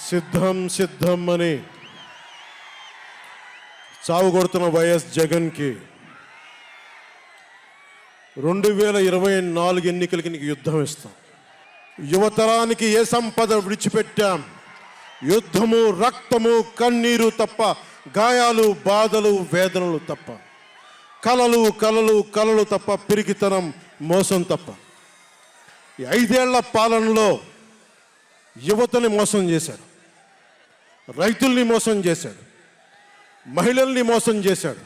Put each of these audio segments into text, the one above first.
సిద్ధం సిద్ధం అని చావు కొడుతున్న వైఎస్ జగన్కి 2024 ఎన్నికలకి నీకు యుద్ధం ఇస్తాం. యువతరానికి ఏ సంపద విడిచిపెట్టాం? యుద్ధము, రక్తము, కన్నీరు తప్ప, గాయాలు, బాధలు, వేదనలు తప్ప, కలలు కలలు కలలు తప్ప, పిరికితనం, మోసం తప్ప. ఈ 5 ఏళ్ల పాలనలో యువతని మోసం చేశాడు, రైతుల్ని మోసం చేశాడు, మహిళల్ని మోసం చేశాడు,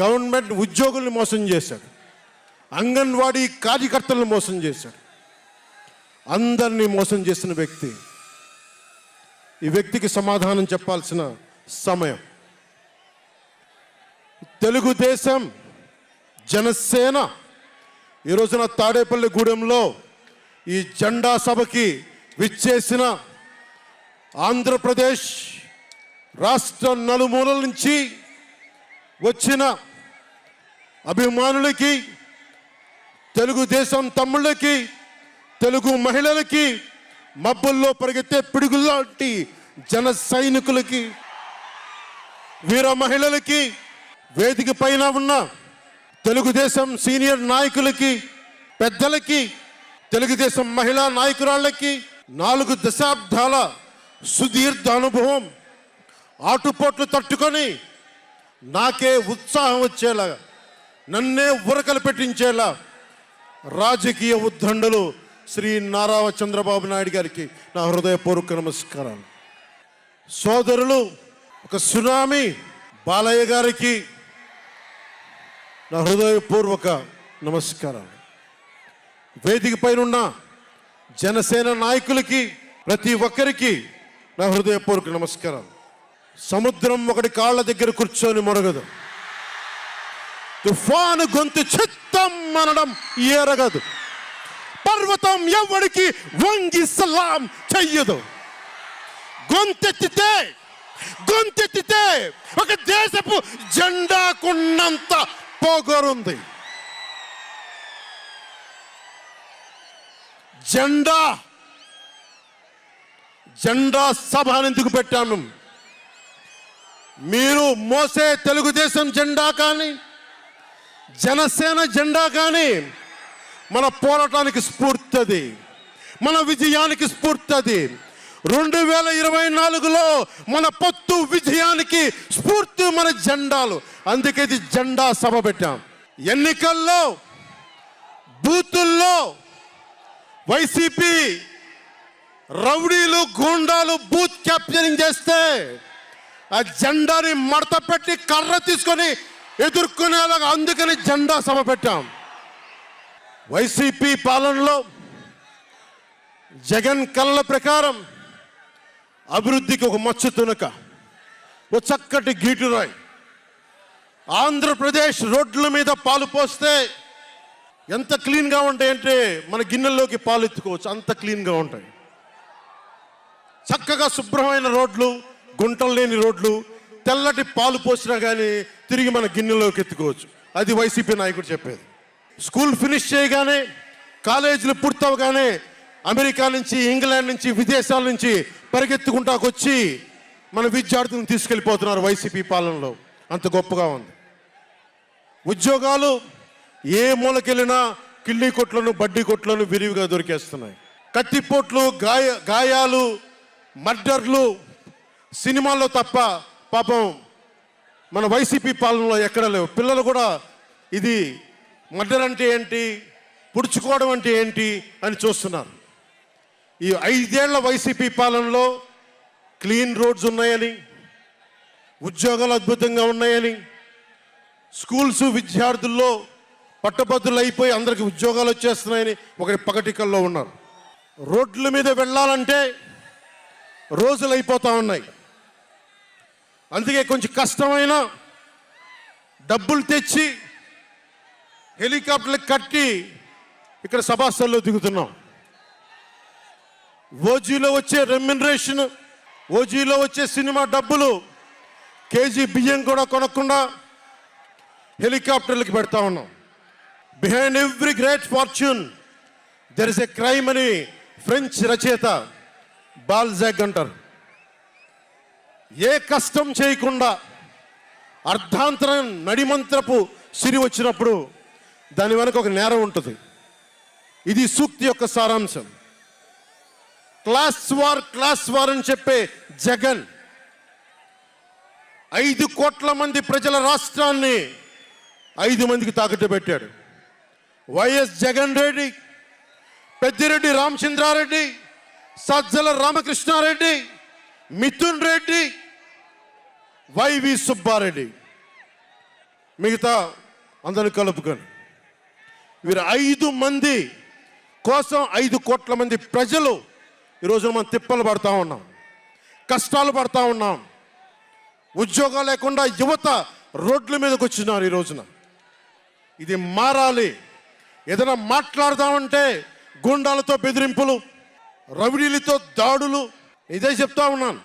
గవర్నమెంట్ ఉద్యోగుల్ని మోసం చేశాడు, అంగన్వాడీ కార్యకర్తలను మోసం చేశాడు. అందరినీ మోసం చేసిన వ్యక్తి. ఈ వ్యక్తికి సమాధానం చెప్పాల్సిన సమయం. తెలుగుదేశం, జనసేన ఈ రోజున తాడేపల్లిగూడెంలో ఈ జెండా సభకి విచ్చేసిన ఆంధ్రప్రదేశ్ రాష్ట్ర నలుమూలల నుంచి వచ్చిన అభిమానులకి, తెలుగుదేశం తమ్ముళ్ళకి, తెలుగు మహిళలకి, మబ్బుల్లో పరిగెత్తే పిడుగులాంటి జన సైనికులకి, వీర మహిళలకి, వేదిక పైన ఉన్న తెలుగుదేశం సీనియర్ నాయకులకి, పెద్దలకి, తెలుగుదేశం మహిళా నాయకురాళ్ళకి 4 దశాబ్దాల సుదీర్ఘ అనుభవం, ఆటుపోట్లు తట్టుకొని నాకే ఉత్సాహం వచ్చేలా, నన్నే ఉరకలు పెట్టించేలా రాజకీయ ఉద్దండలు శ్రీ నారా చంద్రబాబు నాయుడు గారికి నా హృదయపూర్వక నమస్కారాలు. సోదరులు ఒక సునామీ బాలయ్య గారికి నా హృదయపూర్వక నమస్కారాలు. వేదిక పైన జనసేన నాయకులకి, ప్రతి ఒక్కరికి నా హృదయపూర్వక నమస్కారాలు. సముద్రం ఒకటి కాళ్ళ దగ్గర కూర్చొని మొరగదు, తుఫాను గొంతు చిత్తం అనడం ఎరగదు, పర్వతం ఎవరికి వంగి సలాం చెయ్యదు. గొంతెత్తితే ఒక దేశపు జెండాకున్నంత పొగరుంది. జెండా సభ ఎందుకు పెట్టాను? మీరు మోసే తెలుగుదేశం జెండా కానీ, జనసేన జెండా కానీ మన పోరాటానికి స్ఫూర్తి, మన విజయానికి స్ఫూర్తి. 2024లో మన పొత్తు విజయానికి స్ఫూర్తి మన జెండాలు. అందుకే ఇది జెండా సభ పెట్టాం. ఎన్నికల్లో బూతుల్లో వైసీపీ రౌడీలు, గూండాలు బూత్ క్యాప్చరింగ్ చేస్తే ఆ జెండాని మడత పెట్టి కర్ర తీసుకొని ఎదుర్కొనేలాగా, అందుకని జెండా సభ పెట్టాం. వైసీపీ పాలనలో జగన్ కళ్ళ ప్రకారం అభివృద్ధికి ఒక మచ్చ తునక, ఒక చక్కటి గీటురాయి. ఆంధ్రప్రదేశ్ రోడ్ల మీద పాలు పోస్తే ఎంత క్లీన్గా ఉంటాయంటే మన గిన్నెల్లోకి పాలు ఎత్తుకోవచ్చు, అంత క్లీన్గా ఉంటాయి. చక్కగా శుభ్రమైన రోడ్లు, గుంటలు లేని రోడ్లు, తెల్లటి పాలు పోసినా కానీ తిరిగి మన గిన్నెలోకి ఎత్తుకోవచ్చు. అది వైసీపీ నాయకుడు చెప్పేది. స్కూల్ ఫినిష్ చేయగానే, కాలేజీలు పూర్తవగానే అమెరికా నుంచి, ఇంగ్లాండ్ నుంచి, విదేశాల నుంచి పరిగెత్తుకుంటాకొచ్చి మన విద్యార్థులను తీసుకెళ్ళిపోతున్నారు వైసీపీ పాలనలో. అంత గొప్పగా ఉంది. ఉద్యోగాలు ఏ మూలకెళ్ళినా కిళ్ళీ కొట్లను, బడ్డీ కొట్లను విరివిగా దొరికేస్తున్నాయి. కత్తిపోట్లు, గాయాలు, మర్డర్లు సినిమాల్లో తప్ప పాపం మన వైసీపీ పాలనలో ఎక్కడ లేవు. పిల్లలు కూడా ఇది మర్డర్ అంటే ఏంటి, పుడుచుకోవడం అంటే ఏంటి అని చూస్తున్నారు. ఈ 5 ఏళ్ల వైసీపీ పాలనలో క్లీన్ రోడ్స్ ఉన్నాయని, ఉద్యోగాలు అద్భుతంగా ఉన్నాయని, స్కూల్స్ విద్యార్థుల్లో పట్టభద్రులు అయిపోయి అందరికి ఉద్యోగాలు వచ్చేస్తున్నాయని ఒకటి పగటికల్లో ఉన్నారు. రోడ్ల మీద వెళ్ళాలంటే రోజులు అయిపోతూ ఉన్నాయి. అందుకే కొంచెం కష్టమైన డబ్బులు తెచ్చి హెలికాప్టర్లు కట్టి ఇక్కడ సభాస్థల్లో దిగుతున్నాం. ఓజీలో వచ్చే రెమ్యునరేషన్, ఓజీలో వచ్చే సినిమా డబ్బులు, కేజీ బియ్యం కూడా కొనకుండా హెలికాప్టర్లకి పెడతా ఉన్నాం. Behind every great fortune there is a crime అని ఫ్రెంచ్ రచయిత బాల్జాక్ అంటారు. ఏ కష్టం చేయకుండా అర్ధాంతరం నడిమంత్రపు సిరి వచ్చినప్పుడు దాని వెనక ఒక నేరం ఉంటుంది. ఇది సూక్తి యొక్క సారాంశం. క్లాస్ వార్ అని చెప్పే జగన్ 5 కోట్ల మంది ప్రజల రాష్ట్రాన్ని 5 మందికి తాకట్టు పెట్టాడు. వైఎస్ జగన్ రెడ్డి, పెద్దిరెడ్డి రామచంద్రారెడ్డి, సజ్జల రామకృష్ణారెడ్డి, మిథున్ రెడ్డి, వైవి సుబ్బారెడ్డి, మిగతా అందరిని కలుపుకొని వీరు 5 మంది కోసం 5 కోట్ల మంది ప్రజలు ఈరోజు మనం తిప్పలు పడతా ఉన్నాం, కష్టాలు పడతా ఉన్నాం. ఉద్యోగాలు లేకుండా యువత రోడ్ల మీదకి వచ్చినారు ఈ రోజున. ఇది మారాలి. ఏదైనా మాట్లాడదామంటే గుండాలతో బెదిరింపులు, రవిడీలతో దాడులు. ఇదే చెప్తా ఉన్నాను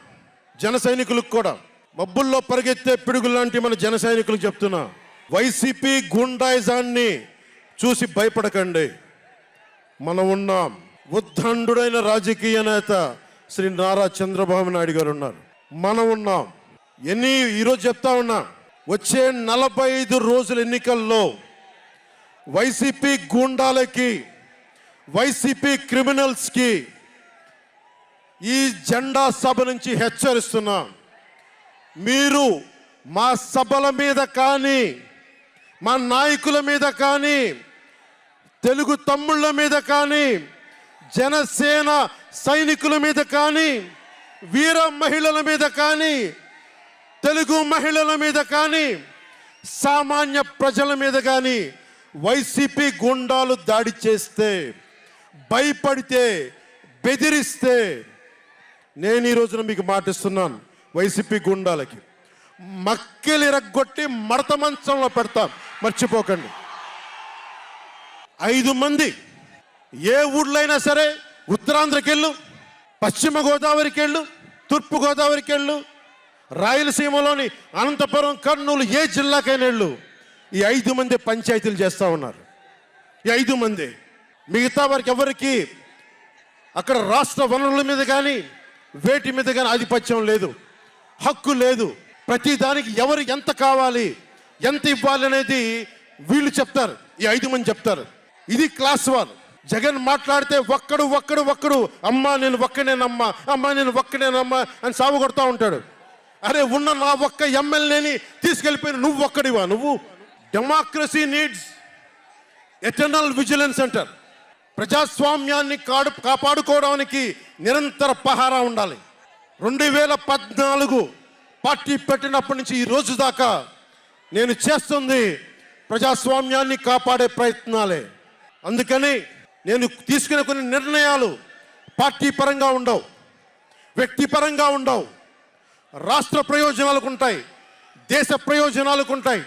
జన సైనికులకు కూడా. మబ్బుల్లో పరిగెత్తే పిడుగులు లాంటి మన జన సైనికులకు చెప్తున్నా, వైసీపీ గుండాయిజాన్ని చూసి భయపడకండి. మనం ఉన్నాం. ఉద్దండుడైన రాజకీయ నేత శ్రీ నారా చంద్రబాబు నాయుడు గారు ఉన్నారు. మనం ఉన్నాం. ఈరోజు చెప్తా ఉన్నా, వచ్చే 45 రోజుల ఎన్నికల్లో వైసీపీ గూండాలకి, వైసీపీ క్రిమినల్స్కి ఈ జెండా సభ నుంచి హెచ్చరిస్తున్నా, మీరు మా సభల మీద కానీ, మా నాయకుల మీద కానీ, తెలుగు తమ్ముళ్ళ మీద కానీ, జనసేన సైనికుల మీద కానీ, వీర మహిళల మీద కానీ, తెలుగు మహిళల మీద కానీ, సామాన్య ప్రజల మీద కానీ వైసీపీ గుండాలు దాడి చేస్తే, భయపడితే, బెదిరిస్తే నేను ఈ రోజున మీకు మాటిస్తున్నాను, వైసీపీ గుండాలకి మక్కెలు ఇరగ్గొట్టి మడత మంచంలో పెడతాం, మర్చిపోకండి. 5 మంది ఏ ఊళ్ళో అయినా సరే, ఉత్తరాంధ్రకి వెళ్ళు, పశ్చిమ గోదావరికి వెళ్ళు, తూర్పు గోదావరికి వెళ్ళు, రాయలసీమలోని అనంతపురం, కర్నూలు, ఏ జిల్లాకైనా వెళ్ళు, ఈ 5 మంది పంచాయతీలు చేస్తూ ఉన్నారు. ఈ 5 మంది. మిగతా వారికి ఎవరికి అక్కడ రాష్ట్ర వనరుల మీద కానీ, వేటి మీద కానీ ఆధిపత్యం లేదు, హక్కు లేదు. ప్రతి దానికి ఎవరు ఎంత కావాలి, ఎంత ఇవ్వాలి అనేది వీళ్ళు చెప్తారు. ఈ 5 మంది చెప్తారు. ఇది క్లాస్ వార్. జగన్ మాట్లాడితే ఒక్కడు అమ్మా నేను ఒక్కనేనమ్మా, అమ్మా నేను ఒక్కనేనమ్మా అని సాగు కొడతా ఉంటాడు. అరే ఉన్న నా ఒక్క ఎమ్మెల్యేని తీసుకెళ్ళిపోయిన నువ్వు ఒక్కడివా? నువ్వు డెమోక్రసీ నీడ్స్ ఎటర్నల్ విజిలెన్స్ అంటారు. ప్రజాస్వామ్యాన్ని కాపాడుకోవడానికి నిరంతర పహారా ఉండాలి. 2014 పార్టీ పెట్టినప్పటి నుంచి ఈ రోజు దాకా నేను చేస్తుంది ప్రజాస్వామ్యాన్ని కాపాడే ప్రయత్నాలే. అందుకని నేను తీసుకునే కొన్ని నిర్ణయాలు పార్టీ పరంగా ఉండవు, వ్యక్తిపరంగా ఉండవు, రాష్ట్ర ప్రయోజనాలకు ఉంటాయి, దేశ ప్రయోజనాలకు ఉంటాయి.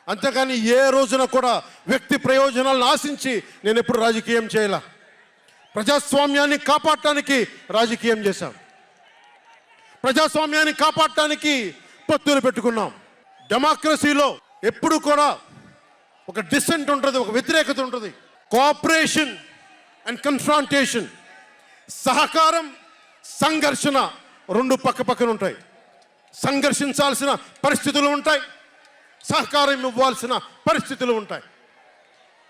అంతేకాని ఏ రోజున కూడా వ్యక్తి ప్రయోజనాలను ఆశించి నేను ఎప్పుడు రాజకీయం చేయాల. ప్రజాస్వామ్యాన్ని కాపాడటానికి రాజకీయం చేశాం, ప్రజాస్వామ్యాన్ని కాపాడటానికి పొత్తులు పెట్టుకున్నాం. డెమోక్రసీలో ఎప్పుడు కూడా ఒక డిసెంట్ ఉంటుంది, ఒక వ్యతిరేకత ఉంటుంది. కోఆపరేషన్ అండ్ కన్ఫ్రాంటేషన్, సహకారం, సంఘర్షణ 2 పక్కన ఉంటాయి. సంఘర్షించాల్సిన పరిస్థితులు ఉంటాయి, సహకారం ఇవ్వాల్సిన పరిస్థితులు ఉంటాయి.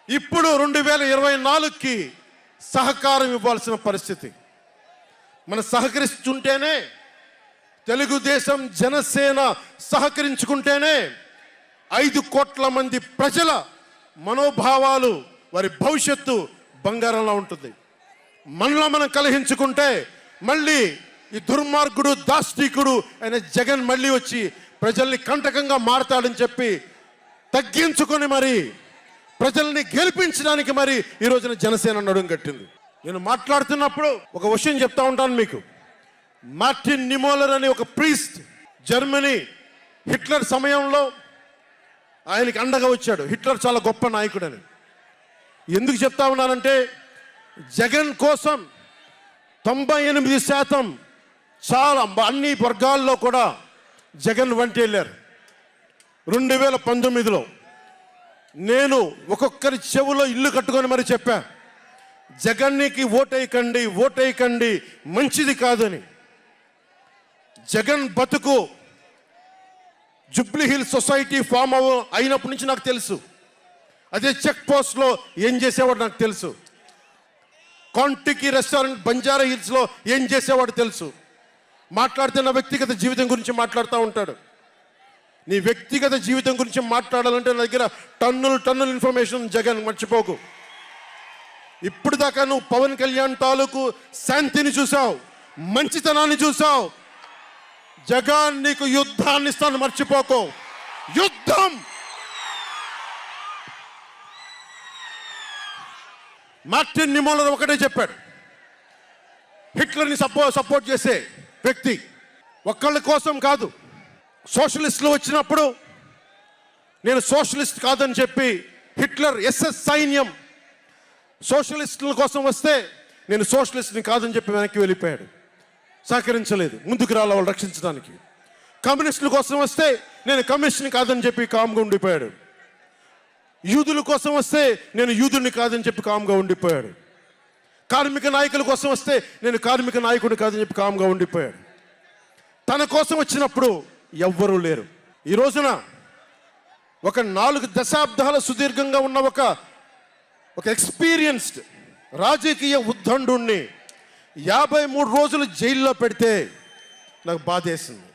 ఇప్పుడు 2024కి సహకారం ఇవ్వాల్సిన పరిస్థితి. మనం సహకరిస్తుంటేనే, తెలుగుదేశం జనసేన సహకరించుకుంటేనే 5 కోట్ల మంది ప్రజల మనోభావాలు, వారి భవిష్యత్తు బంగారంలా ఉంటుంది. మనలో మనం కలహించుకుంటే మళ్ళీ ఈ దుర్మార్గుడు, దాష్టికుడు అయిన జగన్ మళ్ళీ వచ్చి ప్రజల్ని కంటకంగా మారతాడని చెప్పి తగ్గించుకొని మరి ప్రజల్ని గెలిపించడానికి మరి ఈ రోజున జనసేన నడుం కట్టింది. నేను మాట్లాడుతున్నప్పుడు ఒక విషయం చెప్తా ఉంటాను మీకు. మార్టిన్ నిమోలర్ అనే ఒక ప్రీస్ట్, జర్మనీ, హిట్లర్ సమయంలో ఆయనకి అండగా వచ్చాడు. హిట్లర్ చాలా గొప్ప నాయకుడని. ఎందుకు చెప్తా ఉన్నానంటే, జగన్ కోసం 98% చాలా అన్ని వర్గాల్లో కూడా జగన్ వంటి వెళ్ళారు. 2019లో నేను ఒక్కొక్కరి చెవులో ఇల్లు కట్టుకొని మరి చెప్పా, జగన్కి ఓటేయకండి, ఓటేయకండి, మంచిది కాదని. జగన్ బతుకు జూబ్లీ హిల్స్ సొసైటీ ఫామ్ అయినప్పటి నుంచి నాకు తెలుసు. అదే చెక్ పోస్ట్లో ఏం చేసేవాడు నాకు తెలుసు. కాంటికి రెస్టారెంట్ బంజారా హిల్స్లో ఏం చేసేవాడు తెలుసు. మాట్లాడితే నా వ్యక్తిగత జీవితం గురించి మాట్లాడుతూ ఉంటాడు. నీ వ్యక్తిగత జీవితం గురించి మాట్లాడాలంటే నా దగ్గర టన్నుల ఇన్ఫర్మేషన్ జగన్, మర్చిపోకు. ఇప్పుడు దాకా నువ్వు పవన్ కళ్యాణ్ తాలూకు శాంతిని చూసావు, మంచితనాన్ని చూసావు. జగన్ నీకు యుద్ధాన్ని ఇస్తాను, మర్చిపోకు. యుద్ధం. మార్టిన్ నిమోలర్ ఒకటే చెప్పాడు, హిట్లర్ని సపోర్ట్ చేసే వ్యక్తి ఒక్కళ్ళ కోసం కాదు. సోషలిస్టులు వచ్చినప్పుడు నేను సోషలిస్ట్ కాదని చెప్పి హిట్లర్ ఎస్ఎస్ సైన్యం సోషలిస్టుల కోసం వస్తే నేను సోషలిస్ట్ని కాదని చెప్పి వెనక్కి వెళ్ళిపోయాడు. సహకరించలేదు, ముందుకు రాల వాళ్ళు రక్షించడానికి. కమ్యూనిస్టుల కోసం వస్తే నేను కమ్యూనిస్ట్ని కాదని చెప్పి కామ్గా ఉండిపోయాడు. యూదుల కోసం వస్తే నేను యూదుని కాదని చెప్పి కామ్గా ఉండిపోయాడు. కార్మిక నాయకుల కోసం వస్తే నేను కార్మిక నాయకుడిని కాదని చెప్పి కామ్గా ఉండిపోయాడు. తన కోసం వచ్చినప్పుడు ఎవ్వరూ లేరు. ఈ రోజున ఒక 4 దశాబ్దాల సుదీర్ఘంగా ఉన్న ఒక ఎక్స్పీరియన్స్డ్ రాజకీయ ఉద్దండుణ్ణి 53 రోజులు జైల్లో పెడితే నాకు బాధేసింది,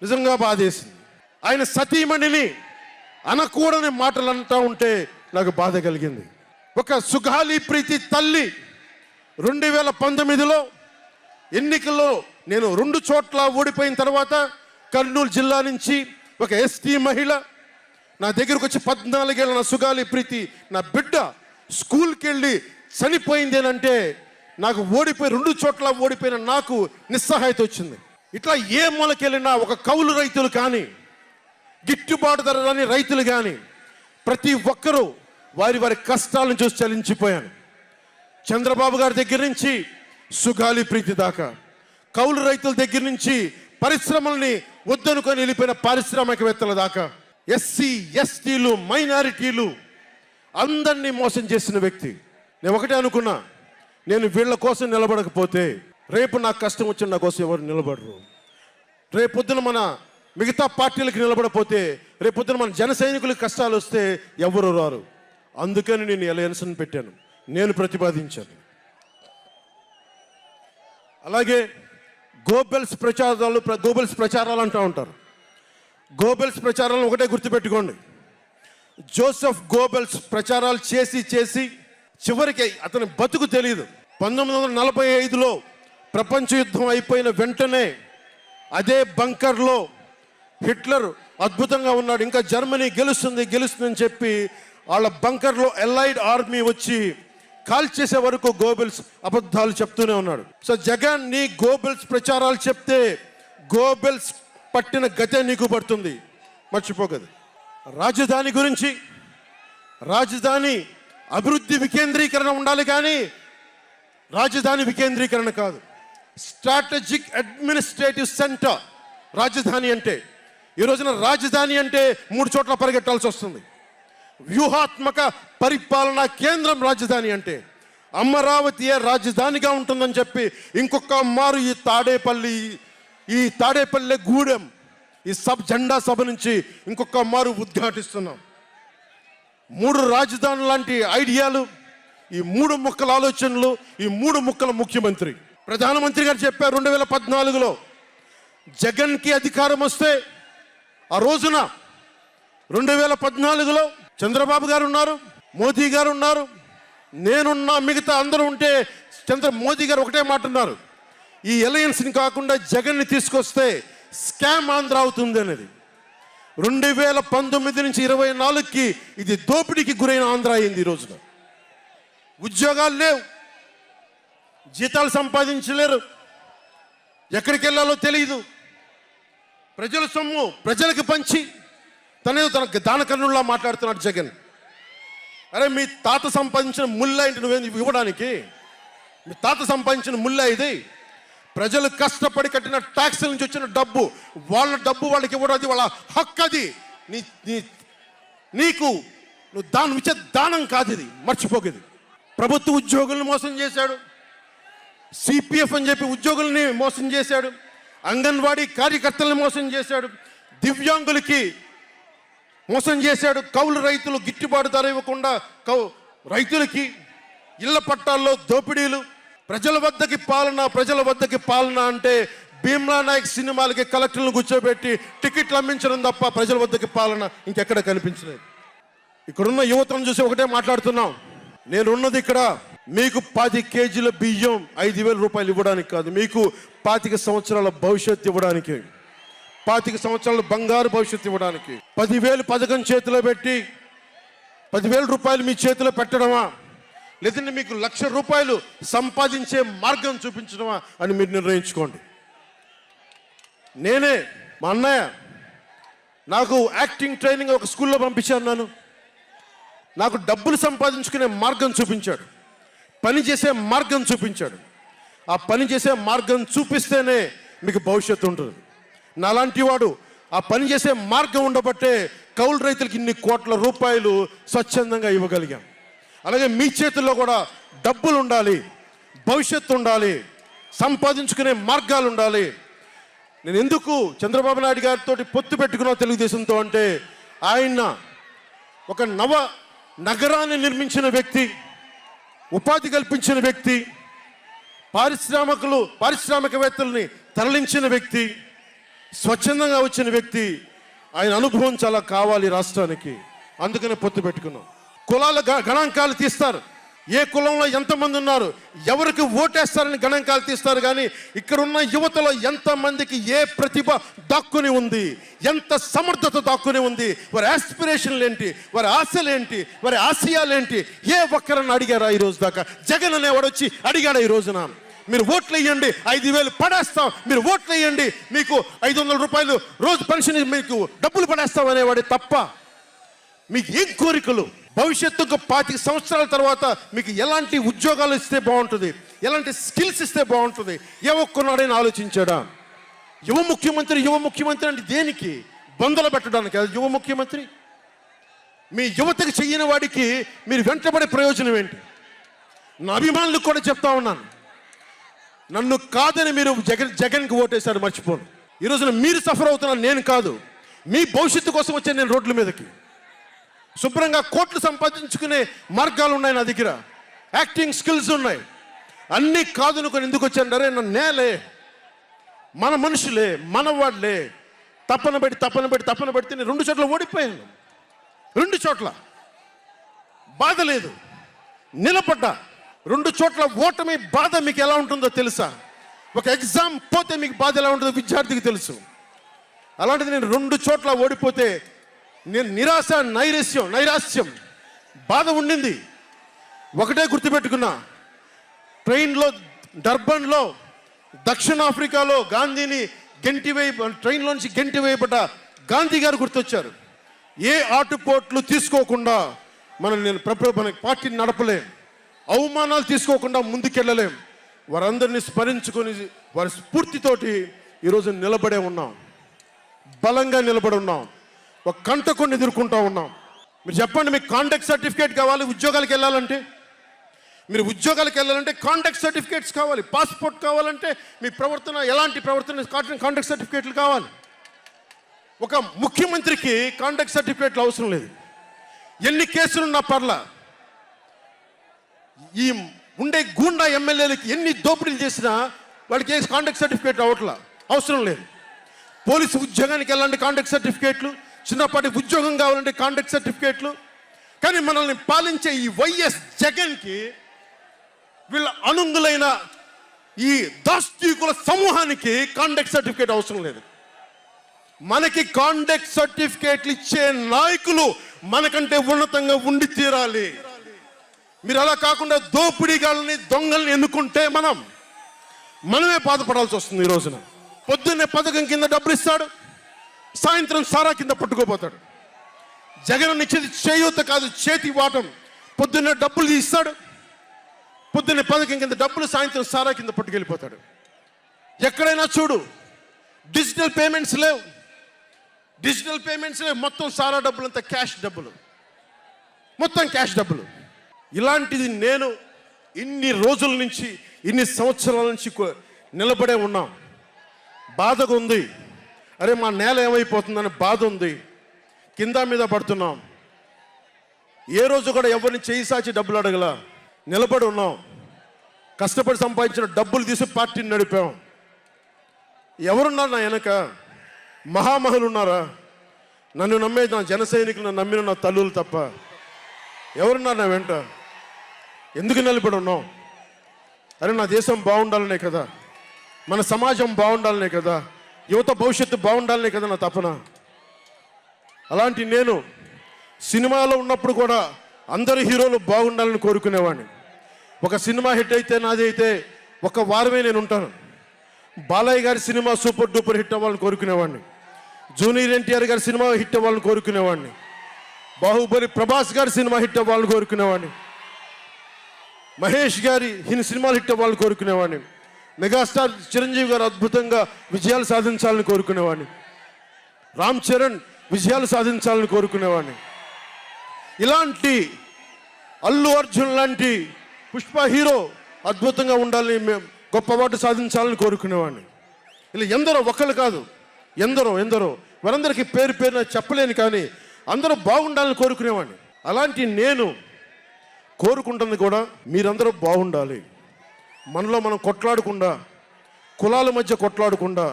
నిజంగా బాధేసింది. ఆయన సతీమణిని అనకూడని మాటలు అంటూ ఉంటే నాకు బాధ కలిగింది. ఒక సుగాలి ప్రీతి తల్లి 2019లో ఎన్నికల్లో నేను 2 చోట్ల ఓడిపోయిన తర్వాత కర్నూలు జిల్లా నుంచి ఒక ఎస్టీ మహిళ నా దగ్గరకు వచ్చి 14 ఏళ్ళ నా సుగాలి ప్రీతి నా బిడ్డ స్కూల్కి వెళ్ళి చనిపోయిందేనంటే నాకు 2 చోట్ల ఓడిపోయిన నాకు నిస్సహాయత వచ్చింది. ఇట్లా ఏ మూలకెళ్ళినా ఒక కౌలు రైతులు కానీ, గిట్టుబాటు ధర రాని రైతులు కానీ ప్రతి ఒక్కరూ వారి కష్టాలను చూసి చలించిపోయాను. చంద్రబాబు గారి దగ్గర నుంచి సుగాలి ప్రీతి దాకా, కౌలు రైతుల దగ్గర నుంచి పరిశ్రమల్ని వద్దనుకొని వెళ్ళిపోయిన పారిశ్రామికవేత్తల దాకా, ఎస్సీ ఎస్టీలు మైనారిటీలు అందరినీ మోసం చేసిన వ్యక్తి. నేను ఒకటే అనుకున్నా, నేను వీళ్ళ కోసం నిలబడకపోతే రేపు నాకు కష్టం వచ్చిన నా కోసం ఎవరు నిలబడరు. రేపొద్దున మన మిగతా పార్టీలకు నిలబడపోతే రేపొద్దున మన జన సైనికులకు కష్టాలు వస్తే ఎవరు రారు. అందుకని నేను అలయన్స్ని పెట్టాను, నేను ప్రతిపాదించాను. అలాగే గోబెల్స్ ప్రచారాలు అంటూ ఉంటారు. గోబెల్స్ ప్రచారాలను ఒకటే గుర్తుపెట్టుకోండి, జోసెఫ్ గోబెల్స్ ప్రచారాలు చేసి చివరికి అతని బతుకు తెలియదు. 1945లో ప్రపంచ యుద్ధం అయిపోయిన వెంటనే అదే బంకర్లో హిట్లర్ అద్భుతంగా ఉన్నాడు, ఇంకా జర్మనీ గెలుస్తుందని చెప్పి వాళ్ళ బంకర్లో ఎలైడ్ ఆర్మీ వచ్చి కాల్ చేసే వరకు గోబెల్స్ అబద్ధాలు చెప్తూనే ఉన్నాడు. సో జగన్ నీ గోబెల్స్ ప్రచారాలు చెప్తే గోబెల్స్ పట్టిన గతే నీకు పడుతుంది, మర్చిపోకదు. రాజధాని గురించి, రాజధాని అభివృద్ధి వికేంద్రీకరణ ఉండాలి కానీ రాజధాని వికేంద్రీకరణ కాదు. స్ట్రాటజిక్ అడ్మినిస్ట్రేటివ్ సెంటర్ రాజధాని అంటే. ఈ రోజున రాజధాని అంటే 3 చోట్ల పరిగెట్టాల్సి వస్తుంది. వ్యూహాత్మక పరిపాలనా కేంద్రం రాజధాని అంటే. అమరావతియే రాజధానిగా ఉంటుందని చెప్పి ఇంకొక మారు ఈ తాడేపల్లి గూడెం ఈ జెండా సభ నుంచి ఇంకొక మారు ఉద్ఘాటిస్తున్నాం. 3 రాజధానులు లాంటి ఐడియాలు, ఈ 3 ముక్కల ఆలోచనలు, ఈ 3 ముక్కల ముఖ్యమంత్రి. ప్రధానమంత్రి గారు చెప్పారు 2014లో జగన్కి అధికారం వస్తే, ఆ రోజున 2014లో చంద్రబాబు గారు ఉన్నారు, మోదీ గారు ఉన్నారు, నేనున్నా, మిగతా అందరూ ఉంటే మోదీ గారు ఒకటే మాట ఉన్నారు, ఈ అలయన్స్ని కాకుండా జగన్ని తీసుకొస్తే స్కామ్ ఆంధ్ర అవుతుంది అనేది. 2019 నుంచి 24కి ఇది దోపిడీకి గురైన ఆంధ్ర అయింది. ఈ రోజున ఉద్యోగాలు లేవు, జీతాలు సంపాదించలేరు, ఎక్కడికి వెళ్ళాలో తెలియదు. ప్రజల సొమ్ము ప్రజలకు పంచి తన దానకర్ణుల్లా మాట్లాడుతున్నాడు జగన్. అరే మీ తాత సంపాదించిన ముల్ల ఏంటి నువ్వేంది ఇవ్వడానికి? మీ తాత సంపాదించిన ముల్ల ఇది. ప్రజలు కష్టపడి కట్టిన ట్యాక్సుల నుంచి వచ్చిన డబ్బు, వాళ్ళ డబ్బు వాళ్ళకి ఇవ్వడం, అది వాళ్ళ హక్కు. అది నీకు నువ్వు దానం ఇచ్చే దానం కాదు, ఇది మర్చిపోకేది. ప్రభుత్వ ఉద్యోగులను మోసం చేశాడు, సిపిఎఫ్ అని చెప్పి ఉద్యోగుల్ని మోసం చేశాడు, అంగన్వాడీ కార్యకర్తలను మోసం చేశాడు, దివ్యాంగులకి మోసం చేశాడు, కౌలు రైతులు గిట్టుబాటు ధర ఇవ్వకుండా రైతులకి ఇళ్ల పట్టాల్లో దోపిడీలు, ప్రజల వద్దకి పాలన అంటే భీమ్లా నాయక్ సినిమాలకి కలెక్టర్లను కూర్చోబెట్టి టికెట్లు అమ్మించడం తప్ప ప్రజల వద్దకి పాలన ఇంకెక్కడ కనిపించలేదు. ఇక్కడున్న యువతను చూసి ఒకటే మాట్లాడుతున్నాం, నేనున్నది ఇక్కడ మీకు 10 కేజీల బియ్యం 5,000 రూపాయలు ఇవ్వడానికి కాదు, మీకు 25 సంవత్సరాల భవిష్యత్తు ఇవ్వడానికి, 25 సంవత్సరాల బంగారు భవిష్యత్తు ఇవ్వడానికి. 10,000 పథకం చేతిలో పెట్టి 10,000 రూపాయలు మీ చేతిలో పెట్టడమా, లేదంటే మీకు 1,00,000 రూపాయలు సంపాదించే మార్గం చూపించడమా అని మీరు నిర్ణయించుకోండి. నేనే మా అన్నయ్య నాకు యాక్టింగ్ ట్రైనింగ్ ఒక స్కూల్లో పంపించాను. నాకు డబ్బులు సంపాదించుకునే మార్గం చూపించాడు, పని చేసే మార్గం చూపించాడు. ఆ పని చేసే మార్గం చూపిస్తేనే మీకు భవిష్యత్తు ఉంటుంది. నాలాంటి వాడు ఆ పని చేసే మార్గం ఉండబట్టే కౌలు రైతులకి ఇన్ని కోట్ల రూపాయలు స్వచ్ఛందంగా ఇవ్వగలిగాం. అలాగే మీ చేతుల్లో కూడా డబ్బులు ఉండాలి, భవిష్యత్తు ఉండాలి, సంపాదించుకునే మార్గాలు ఉండాలి. నేను ఎందుకు చంద్రబాబు నాయుడు గారితో పొత్తు పెట్టుకున్నా తెలుగుదేశంతో అంటే, ఆయన ఒక నగరాన్ని నిర్మించిన వ్యక్తి, ఉపాధి కల్పించిన వ్యక్తి, పారిశ్రామికవేత్తల్ని తరలించిన వ్యక్తి, స్వచ్ఛందంగా వచ్చిన వ్యక్తి. ఆయన అనుభవం చాలా కావాలి రాష్ట్రానికి, అందుకనే పొత్తు పెట్టుకున్నాం. కులాల గణాంకాలు తీస్తారు, ఏ కులంలో ఎంతమంది ఉన్నారు, ఎవరికి ఓటేస్తారని గణాంకాలు తీస్తారు. కానీ ఇక్కడున్న యువతలో ఎంతమందికి ఏ ప్రతిభ దాక్కుని ఉంది, ఎంత సమర్థత దాక్కుని ఉంది, వారి ఆస్పిరేషన్లు ఏంటి, వారి ఆశలు ఏంటి, వారి ఆశయాలేంటి, ఏ ఒక్కరన్నా అడిగారా ఈ రోజు దాకా? జగన్ అనేవాడు వచ్చి అడిగాడు ఈ రోజున, మీరు ఓట్లు వేయండి 5,000 పడేస్తాం, మీరు ఓట్లు వేయండి మీకు 500 రూపాయలు రోజు పెన్షన్ మీకు డబ్బులు పడేస్తాం అనేవాడే తప్ప మీకు ఏం కోరికలు? భవిష్యత్తుకు 25 సంవత్సరాల తర్వాత మీకు ఎలాంటి ఉద్యోగాలు ఇస్తే బాగుంటుంది, ఎలాంటి స్కిల్స్ ఇస్తే బాగుంటుంది, ఏ ఒక్కనాడైనా ఆలోచించాడా? యువ ముఖ్యమంత్రి అంటే దేనికి? బంధులు పెట్టడానికి అది యువ ముఖ్యమంత్రి? మీ యువతకు చెయ్యని వాడికి మీరు వెంటబడే ప్రయోజనం ఏంటి? నా అభిమానులకు కూడా చెప్తా ఉన్నాను, నన్ను కాదని మీరు జగన్కి ఓటేశారు మర్చిపోను. ఈ రోజున మీరు సఫర్ అవుతున్నారు, నేను కాదు. మీ భవిష్యత్తు కోసం వచ్చాను నేను రోడ్ల మీదకి. శుభ్రంగా కోట్లు సంపాదించుకునే మార్గాలు ఉన్నాయి నా దగ్గర, యాక్టింగ్ స్కిల్స్ ఉన్నాయి. అన్నీ కాదనుకొని ఎందుకు వచ్చాను? రే నేలే, మన మనుషులే, మన వాళ్ళే, తప్పన పెడితే నేను 2 చోట్ల ఓడిపోయాను. 2 చోట్ల బాధ లేదు, నిలబడ్డా. 2 చోట్ల ఓటమి బాధ మీకు ఎలా ఉంటుందో తెలుసా? ఒక ఎగ్జామ్ పోతే మీకు బాధ ఎలా ఉంటుందో విద్యార్థికి తెలుసు. అలాంటిది నేను 2 చోట్ల ఓడిపోతే నేను నిరాశ, నైరాశ్యం, బాధ ఉండింది. ఒకటే గుర్తుపెట్టుకున్నా, డర్బన్లో దక్షిణాఫ్రికాలో గాంధీని ట్రైన్లోంచి గెంటి వేయబడ్డ గాంధీ గారు గుర్తొచ్చారు. ఏ ఆటుపోట్లు తీసుకోకుండా మన పార్టీని నడపలేం, అవమానాలు తీసుకోకుండా ముందుకెళ్ళలేం. వారందరినీ స్మరించుకొని వారి స్ఫూర్తితోటి ఈరోజు నిలబడే ఉన్నాం, బలంగా నిలబడి ఉన్నాం, ఒక కంటకొని ఎదుర్కొంటూ ఉన్నాం. మీరు చెప్పండి, మీకు కాంటాక్ట్ సర్టిఫికేట్ కావాలి ఉద్యోగాలకు వెళ్ళాలంటే? మీరు ఉద్యోగాలకు వెళ్ళాలంటే కాంటాక్ట్ సర్టిఫికేట్స్ కావాలి, పాస్పోర్ట్ కావాలంటే మీ ప్రవర్తన ఎలాంటి ప్రవర్తన కాంటాక్ట్ సర్టిఫికేట్లు కావాలి. ఒక ముఖ్యమంత్రికి కాంటాక్ట్ సర్టిఫికేట్లు అవసరం లేదు. ఎన్ని కేసులున్నా పర్లా, ఈ ఉండే గూండా ఎమ్మెల్యేలకి ఎన్ని దోపిడీలు చేసినా వాడికి కాంటాక్ట్ సర్టిఫికేట్ అవసరం లేదు. పోలీసు ఉద్యోగానికి వెళ్ళాలంటే కాంటాక్ట్ సర్టిఫికేట్లు, చిన్నపాటి ఉద్యోగం కావాలంటే కాంటాక్ట్ సర్టిఫికేట్లు. కానీ మనల్ని పాలించే ఈ వైఎస్ జగన్కి, వీళ్ళ అనుంగులైన ఈ దాష్టీకుల సమూహానికి కాంటాక్ట్ సర్టిఫికేట్ అవసరం లేదు. మనకి కాంటాక్ట్ సర్టిఫికేట్లు ఇచ్చే నాయకులు మనకంటే ఉన్నతంగా ఉండి తీరాలి. మీరు అలా కాకుండా దోపిడీగాళ్ళని, దొంగల్ని ఎన్నుకుంటే మనమే బాధపడాల్సి వస్తుంది. ఈ రోజున పొద్దున్నే పథకం కింద డబ్బులు ఇస్తాడు, సాయంత్రం సారా కింద పట్టుకోపోతాడు. జగన్ ఇచ్చేది చేయూత కాదు, చేతి వాటం. పొద్దున్నే డబ్బులు ఇస్తాడు, పొద్దున్నే పథకం కింద డబ్బులు, సాయంత్రం సారా కింద పట్టుకెళ్ళిపోతాడు. ఎక్కడైనా చూడు, డిజిటల్ పేమెంట్స్ లేవు, మొత్తం సారా డబ్బులంతా క్యాష్ డబ్బులు, మొత్తం క్యాష్ డబ్బులు. ఇలాంటిది నేను ఇన్ని రోజుల నుంచి, ఇన్ని సంవత్సరాల నుంచి నిలబడే ఉన్నాం. బాధగా ఉంది. అరే మా నేల ఏమైపోతుందని బాధ ఉంది. కింద మీద పడుతున్నాం. ఏ రోజు కూడా ఎవరిని చేయి సాచి డబ్బులు అడగల. నిలబడి ఉన్నాం. కష్టపడి సంపాదించిన డబ్బులు తీసి పార్టీని నడిపాం. ఎవరున్నారు నా వెనక? మహామహులు ఉన్నారా? నన్ను నమ్మే నా జన సైనికులు, నమ్మిన నా తల్లులు తప్ప ఎవరున్నారు నా వెంట? ఎందుకు నిలబడి ఉన్నాం? అరే నా దేశం బాగుండాలనే కదా, మన సమాజం బాగుండాలనే కదా, యువత భవిష్యత్తు బాగుండాలనే కదా నా తపన. అలాంటి నేను సినిమాలో ఉన్నప్పుడు కూడా అందరు హీరోలు బాగుండాలని కోరుకునేవాడిని. ఒక సినిమా హిట్ అయితే నాది అయితే ఒక వారమే నేను ఉంటాను. బాలయ్య గారి సినిమా సూపర్ డూపర్ హిట్ అవ్వాలని కోరుకునేవాడిని. జూనియర్ ఎన్టీఆర్ గారి సినిమా హిట్ అవ్వాలని కోరుకునేవాడిని. బాహుబలి ప్రభాస్ గారి సినిమా హిట్ అవ్వాలని కోరుకునేవాడిని. మహేష్ గారి సినిమాలు హిట్ అవ్వాలని కోరుకునేవాడిని. మెగాస్టార్ చిరంజీవి గారు అద్భుతంగా విజయాలు సాధించాలని కోరుకునేవాడిని. రామ్ చరణ్ విజయాలు సాధించాలని కోరుకునేవాడిని. ఇలాంటి అల్లు అర్జున్ లాంటి పుష్ప హీరో అద్భుతంగా ఉండాలని, మేము గొప్ప అవార్డు సాధించాలని కోరుకునేవాడిని. ఇలా ఎందరో, ఒక్కళ్ళు కాదు, ఎందరో వారందరికీ పేరు పేరున చెప్పలేను, కానీ అందరూ బాగుండాలని కోరుకునేవాడిని. అలాంటి నేను కోరుకుంటుంది కూడా మీరందరూ బాగుండాలి. మనలో మనం కొట్లాడకుండా, కులాల మధ్య కొట్లాడకుండా,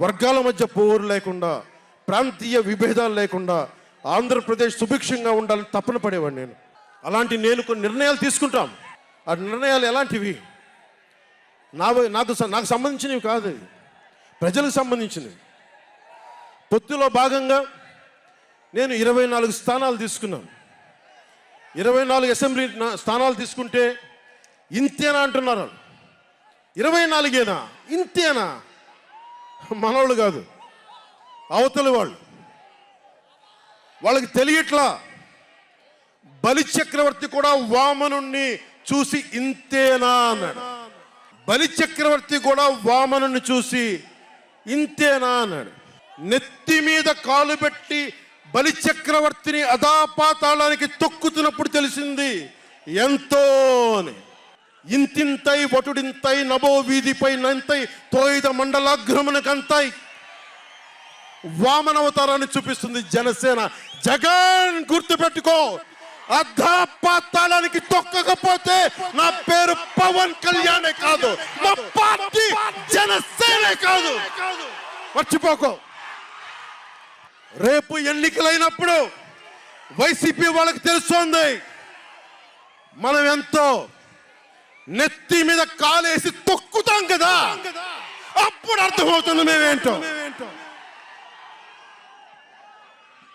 వర్గాల మధ్య పోరు లేకుండా, ప్రాంతీయ విభేదాలు లేకుండా ఆంధ్రప్రదేశ్ సుభిక్షంగా ఉండాలని తపన పడేవాడిని నేను. అలాంటి నేను కొన్ని నిర్ణయాలు తీసుకుంటాం. ఆ నిర్ణయాలు ఎలాంటివి? నాకు సంబంధించినవి కాదు, ప్రజలకు సంబంధించినవి. పొత్తులో భాగంగా నేను 24 స్థానాలు తీసుకున్నాను. 24 అసెంబ్లీ స్థానాలు తీసుకుంటే ఇంతేనా అంటున్నారు. 24ఏనా? ఇంతేనా? మనోళ్ళు కాదు, అవతలి వాళ్ళకి తెలియట్లా. బలి చక్రవర్తి కూడా వామనుణ్ణి చూసి ఇంతేనా అన్నాడు. బలి చక్రవర్తి కూడా వామనుణ్ణి చూసి ఇంతేనా అన్నాడు. నెత్తి మీద కాలు పెట్టి బలి చక్రవర్తిని అధాపాతాళానికి తొక్కుతున్నప్పుడు తెలిసింది ఎంతో అని. ఇంతింతై వటుడింతై నభో వీధిపై నంతై తోయిద మండలాగ్రమణకంతై వామనవతారాన్ని చూపిస్తుంది జనసేన. జగన్ గుర్తుపెట్టుకో, అధాపాతాళానికి తొక్కకపోతే నా పేరు పవన్ కళ్యాణే కాదు, మా పార్టీ జనసేనే కాదు, మర్చిపోకో. రేపు ఎన్నికలైనప్పుడు వైసీపీ వాళ్ళకి తెలుస్తోంది మనం ఎంతో. నెత్తి మీద కాలేసి తొక్కుతాం కదా, అప్పుడు అర్థమవుతుంది మేమేంటో.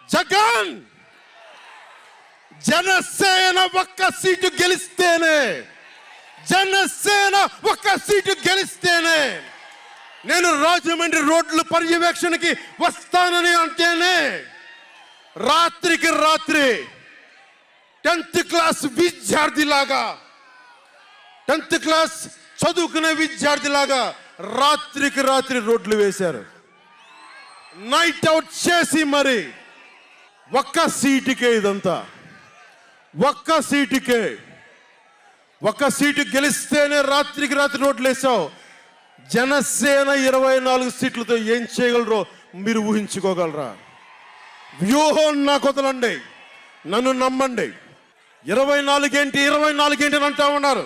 జగన్ జనసేన ఒక్క సీటు గెలిస్తేనే, జనసేన ఒక్క సీటు గెలిస్తేనే నేను రాజమండ్రి రోడ్ల పర్యవేక్షణకి వస్తానని అంటేనే రాత్రికి రాత్రి 10th క్లాస్ విద్యార్థిలాగా, 10th క్లాస్ చదువుకునే విద్యార్థిలాగా రాత్రికి రాత్రి రోడ్లు వేశారు. నైట్ అవుట్ చేసి మరి ఒక్క సీటుకే ఇదంతా. ఒక్క సీటు గెలిస్తేనే రాత్రికి రాత్రి రోడ్లు వేసావు. జనసేన 24 సీట్లతో ఏం చేయగలరో మీరు ఊహించుకోగలరా? వ్యూహం నాకు వదలండి, నన్ను నమ్మండి. 24 ఏంటి అని అంటా ఉన్నారు.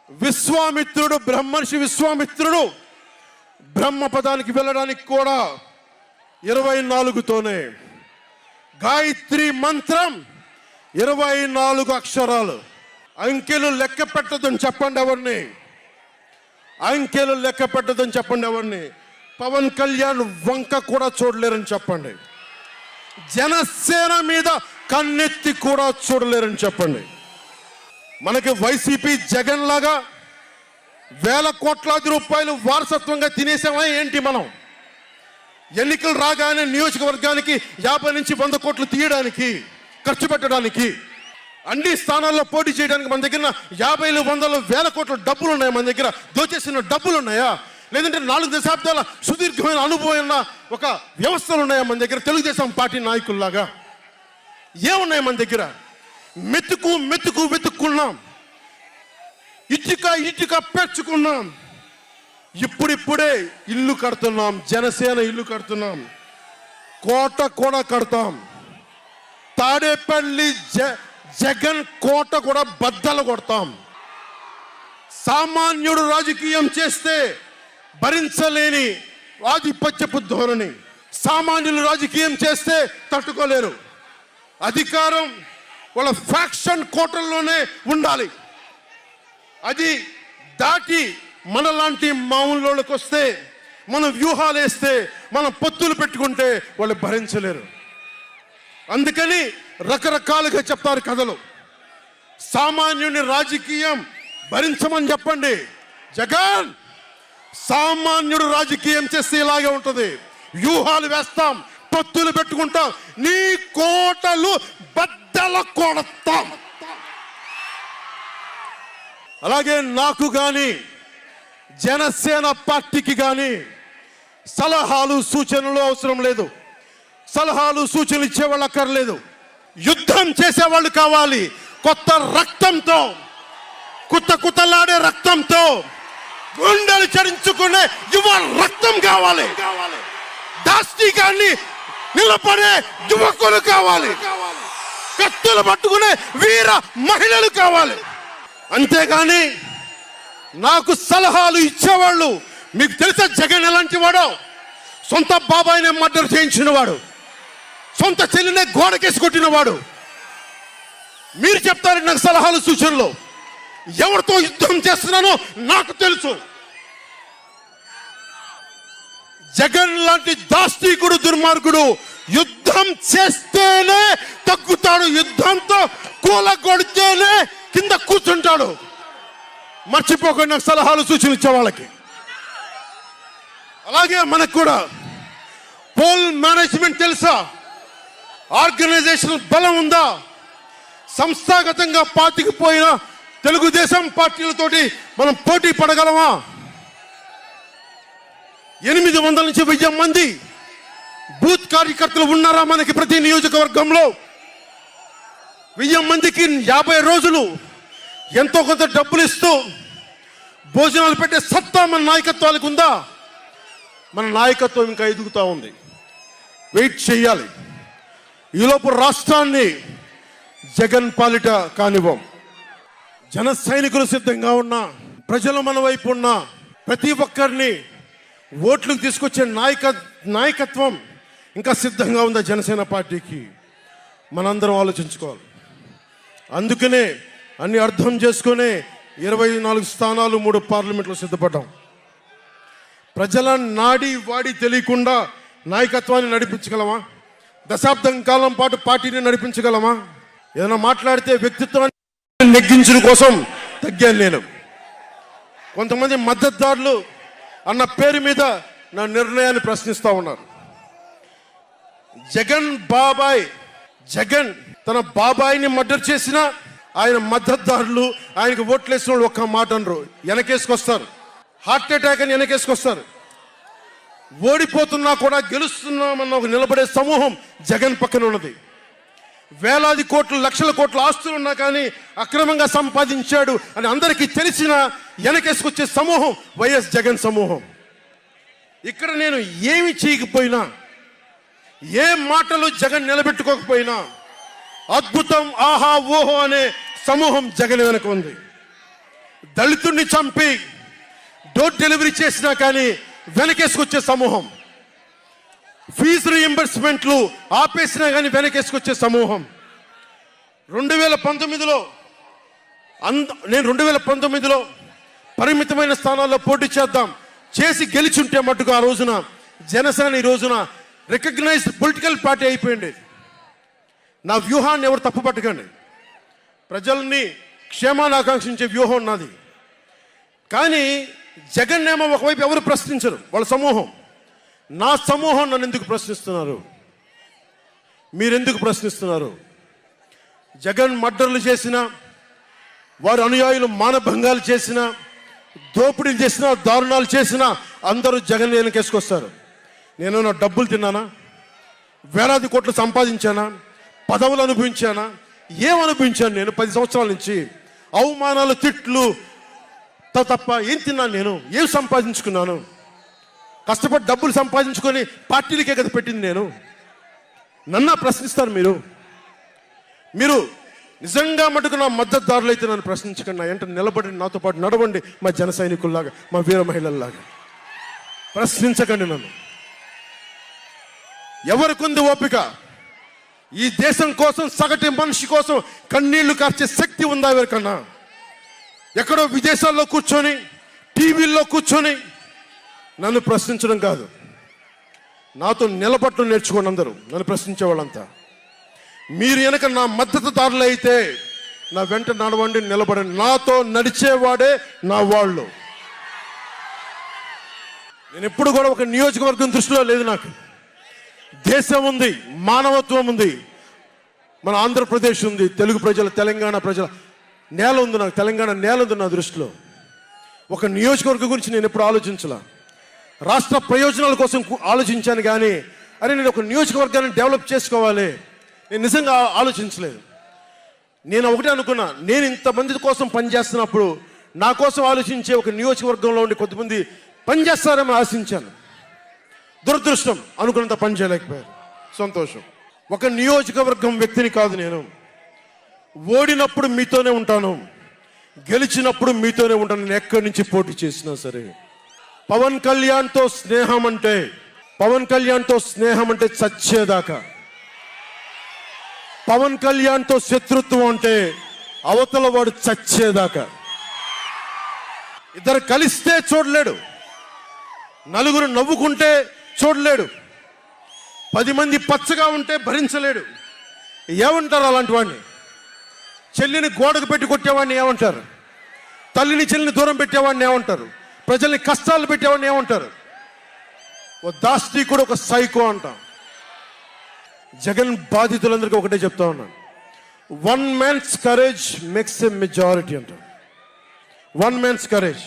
విశ్వామిత్రుడు, బ్రహ్మర్షి విశ్వామిత్రుడు బ్రహ్మ పదానికి వెళ్ళడానికి కూడా 24తోనే. గాయత్రి మంత్రం 24 అక్షరాలు. అంకెలు లెక్క పెట్టదని చెప్పండి ఎవరిని, అంకెలు లెక్క పెట్టదని చెప్పండి ఎవరిని. పవన్ కళ్యాణ్ వంక కూడా చూడలేరని చెప్పండి. జనసేన మీద కన్నెత్తి కూడా చూడలేరని చెప్పండి. మనకి వైసీపీ జగన్ లాగా వేల కోట్లాది రూపాయలు వారసత్వంగా తినేసామా ఏంటి? మనం ఎన్నికలు రాగానే నియోజకవర్గానికి 50 నుంచి 100 కోట్లు తీయడానికి, ఖర్చు పెట్టడానికి, అన్ని స్థానాల్లో పోటీ చేయడానికి మన దగ్గర 50, 100, 1000 కోట్ల డబ్బులు ఉన్నాయా? మన దగ్గర దోచేసిన డబ్బులు ఉన్నాయా? లేదంటే 4 దశాబ్దాల సుదీర్ఘమైన అనుభవం ఉన్న ఒక వ్యవస్థలు ఉన్నాయా మన దగ్గర? తెలుగుదేశం పార్టీ నాయకుల్లాగా ఏమున్నాయి మన దగ్గర? వెతుక్కున్నాం, ఇటుక పెంచుకున్నాం. ఇప్పుడిప్పుడే ఇల్లు కడుతున్నాం, జనసేన ఇల్లు కడుతున్నాం, కోట కూడా కడతాం. తాడేపల్లి జగన్ కోట కూడా బద్దలు కొడతాం. సామాన్యుడు రాజకీయం చేస్తే భరించలేని ఆధిపత్యపు ధోరణి, సామాన్యులు రాజకీయం చేస్తే తట్టుకోలేరు. అధికారం వాళ్ళ ఫ్యాక్షన్ కోటల్లోనే ఉండాలి. అది దాటి మనలాంటి మామూలులోకి వస్తే, మనం వ్యూహాలు వేస్తే, మనం పొత్తులు పెట్టుకుంటే వాళ్ళు భరించలేరు. అందుకని రకరకాలుగా చెప్తారు కథలు. సామాన్యుని రాజకీయం భరించమని చెప్పండి. జగన్ సామాన్యుడు రాజకీయం చేస్తే ఇలాగే ఉంటుంది. వ్యూహాలు వేస్తాం, పొత్తులు పెట్టుకుంటాం, నీ కోటలు బద్దలు కొడతాం. అలాగే నాకు కానీ జనసేన పార్టీకి కానీ సలహాలు సూచనలు అవసరం లేదు. సలహాలు సూచనలు ఇచ్చేవాళ్ళు అక్కర్లేదు. యుద్ధం చేసేవాళ్ళు కావాలి. కొత్త రక్తంతో, కుతలాడే రక్తంతో, గుండెలు చరించుకునే యువ రక్తం కావాలి. దాష్టికాన్ని నిలబడే యువకులు కావాలి. కత్తులు పట్టుకునే వీర మహిళలు కావాలి. అంతేగాని నాకు సలహాలు ఇచ్చేవాళ్ళు, మీకు తెలుసా జగన్ ఎలాంటి వాడో? సొంత బాబాయినే మర్డర్ చేయించిన వాడు, సొంత చెల్లినే గోడకేసి కొట్టిన వాడు. మీరు చెప్తారు నాకు సలహాలు సూచనలు. ఎవరితో యుద్ధం చేస్తున్నానో నాకు తెలుసు. జగన్ లాంటి దాష్టీకుడు, దుర్మార్గుడు యుద్ధం చేస్తేనే తగ్గుతాడు. యుద్ధంతో కూలగొడితేనే కింద కూర్చుంటాడు. మర్చిపోకుండా నాకు సలహాలు సూచనలు ఇచ్చే వాళ్ళకి. అలాగే మనకు కూడా పోల్ మేనేజ్మెంట్ తెలుసా? ఆర్గనైజేషన్ బలం ఉందా? సంస్థాగతంగా పాతికిపోయిన తెలుగుదేశం పార్టీలతోటి మనం పోటీ పడగలమా? 800 నుంచి 1000 మంది బూత్ కార్యకర్తలు ఉన్నారా మనకి ప్రతి నియోజకవర్గంలో? 1000 మందికి 50 రోజులు ఎంతో కొంత డబ్బులు ఇస్తూ భోజనాలు పెట్టే సత్తా మన నాయకత్వాలకు ఉందా? మన నాయకత్వం ఇంకా ఎదుగుతూ ఉంది. వెయిట్ చేయాలి. ఈలోపు రాష్ట్రాన్ని జగన్ పాలిట కానివ్వం. జన సైనికులు సిద్ధంగా ఉన్నా, ప్రజలు మన వైపు ఉన్నా, ప్రతి ఒక్కరిని ఓట్లకు తీసుకొచ్చే నాయకత్వం ఇంకా సిద్ధంగా ఉందా జనసేన పార్టీకి? మనందరం ఆలోచించుకోవాలి. అందుకనే అన్ని అర్థం చేసుకునే 24 స్థానాలు 3 పార్లమెంట్లో సిద్ధపడ్డాం. ప్రజల నాడి వాడి తెలియకుండా నాయకత్వాన్ని నడిపించగలమా? దశాబ్దం కాలం పాటు పార్టీని నడిపించగలమా? ఏదైనా మాట్లాడితే వ్యక్తిత్వాన్ని నెగ్గించడం కోసం తగ్గాను నేను. కొంతమంది మద్దతుదారులు అన్న పేరు మీద నా నిర్ణయాన్ని ప్రశ్నిస్తూ ఉన్నారు. జగన్ తన బాబాయిని మర్డర్ చేసిన ఆయన మద్దతుదారులు, ఆయనకు ఓట్లేసిన వాళ్ళు ఒక్క మాట అనరు, వెనకేసుకొస్తారు. హార్ట్ అటాక్ అని వెనకేసుకొస్తారు. ఓడిపోతున్నా కూడా గెలుస్తున్నామన్న ఒక నిలబడే సమూహం జగన్ పక్కన ఉన్నది. వేలాది కోట్లు, లక్షల కోట్ల ఆస్తులు ఉన్నా కానీ అక్రమంగా సంపాదించాడు అని అందరికీ తెలిసిన వెనకేసుకొచ్చే సమూహం వైఎస్ జగన్ సమూహం. ఇక్కడ నేను ఏమి చేయకపోయినా, ఏ మాటలు జగన్ నిలబెట్టుకోకపోయినా అద్భుతం, ఆహా ఓహో అనే సమూహం జగన్ వెనక ఉంది. దళితుడిని చంపి డోర్ డెలివరీ చేసినా కానీ వెనకేసుకొచ్చే సమూహం, ఫీజు రీయింబర్స్మెంట్లు ఆపేసినా కానీ వెనకేసుకొచ్చే సమూహం. 2019లో నేను 2019లో పరిమితమైన స్థానాల్లో పోటీ చేసి గెలిచుంటే మట్టుకు ఆ రోజున జనసేన ఈ రోజున రికగ్నైజ్డ్ పొలిటికల్ పార్టీ అయిపోయింది. నా వ్యూహాన్ని ఎవరు తప్పు పట్టకండి. ప్రజల్ని క్షేమాన్ని ఆకాంక్షించే వ్యూహం నాది. కానీ జగన్ ఏమో ఒకవైపు ఎవరు ప్రశ్నించరు, వాళ్ళ సమూహం. నా సమూహం నన్ను ఎందుకు ప్రశ్నిస్తున్నారు? మీరెందుకు ప్రశ్నిస్తున్నారు? జగన్ మర్డర్లు చేసిన, వారి అనుయాయులు మానభంగాలు చేసిన, దోపిడీలు చేసిన, దారుణాలు చేసిన అందరూ జగన్ వెనకేసుకొస్తారు. నేను నా డబ్బులు తిన్నానా? వేలాది కోట్లు సంపాదించానా? పదవులు అనుభవించానా? ఏం అనుభవించాను నేను 10 సంవత్సరాల నుంచి? అవమానాలు, తిట్లు, తప్ప ఏం తిన్నాను? నేను ఏం సంపాదించుకున్నాను? కష్టపడి డబ్బులు సంపాదించుకొని పార్టీలకే కదా పెట్టింది నేను. నన్ను ప్రశ్నిస్తారు మీరు నిజంగా మటుకు నా మద్దతుదారులు అయితే నన్ను ప్రశ్నించకండి. నా వెంట నిలబడి నాతో పాటు నడవండి, మా జన సైనికుల్లాగా, మా వీర మహిళల్లాగా. ప్రశ్నించకండి నన్ను. ఎవరికుంది ఓపిక? ఈ దేశం కోసం, సగటు మనిషి కోసం కన్నీళ్లు కార్చే శక్తి ఉందా ఎవరికన్నా? ఎక్కడో విదేశాల్లో కూర్చొని, టీవీల్లో కూర్చొని నన్ను ప్రశ్నించడం కాదు, నాతో నిలబట్టడం నేర్చుకోండి అందరూ, నన్ను ప్రశ్నించే వాళ్ళంతా. మీరు వెనక నా మద్దతుదారులు అయితే నా వెంట నడవండి, నిలబడండి. నాతో నడిచేవాడే నా వాళ్ళు. నేను ఎప్పుడు కూడా ఒక నియోజకవర్గం దృష్టిలో లేదు. నాకు దేశం ఉంది, మానవత్వం ఉంది, మన ఆంధ్రప్రదేశ్ ఉంది, తెలుగు ప్రజల, తెలంగాణ ప్రజల నేల ఉంది. నాకు తెలంగాణ నేల ఉంది నా దృష్టిలో. ఒక నియోజకవర్గం గురించి నేను ఎప్పుడు ఆలోచించలా. రాష్ట్ర ప్రయోజనాల కోసం ఆలోచించాను కానీ, అరే నేను ఒక నియోజకవర్గాన్ని డెవలప్ చేసుకోవాలి, నేను నిజంగా ఆలోచించలేదు. నేను ఒకటే అనుకున్నా, నేను ఇంతమంది కోసం పనిచేస్తున్నప్పుడు నా కోసం ఆలోచించే ఒక నియోజకవర్గంలో ఉండి కొంతమంది పనిచేస్తారని ఆశించాను. దురదృష్టం, అనుకున్నంత పని చేయలేకపోయారు. సంతోషం. ఒక నియోజకవర్గం వ్యక్తిని కాదు నేను. ఓడినప్పుడు మీతోనే ఉంటాను, గెలిచినప్పుడు మీతోనే ఉంటాను. నేను ఎక్కడి నుంచి పోటీ చేసినా సరే. పవన్ కళ్యాణ్తో స్నేహం అంటే చచ్చేదాకా. పవన్ కళ్యాణ్తో శత్రుత్వం అంటే అవతల వాడు చచ్చేదాకా. ఇద్దరు కలిస్తే చూడలేడు, నలుగురు నవ్వుకుంటే చూడలేడు, 10 మంది పచ్చగా ఉంటే భరించలేడు. ఏమంటారు అలాంటి వాడిని? చెల్లిని గోడకు పెట్టి కొట్టేవాడిని ఏమంటారు? తల్లిని చెల్లిని దూరం పెట్టేవాడిని ఏమంటారు? ప్రజల్ని కష్టాలు పెట్టేవాడిని ఏమంటారు? ఓ దాష్టీకుడు, ఒక సైకో అంటాం. జగన్ బాధితులందరికీ ఒకటే చెప్తా ఉన్నాను, 1 man's courage makes a majority అంటాం. 1 man's courage.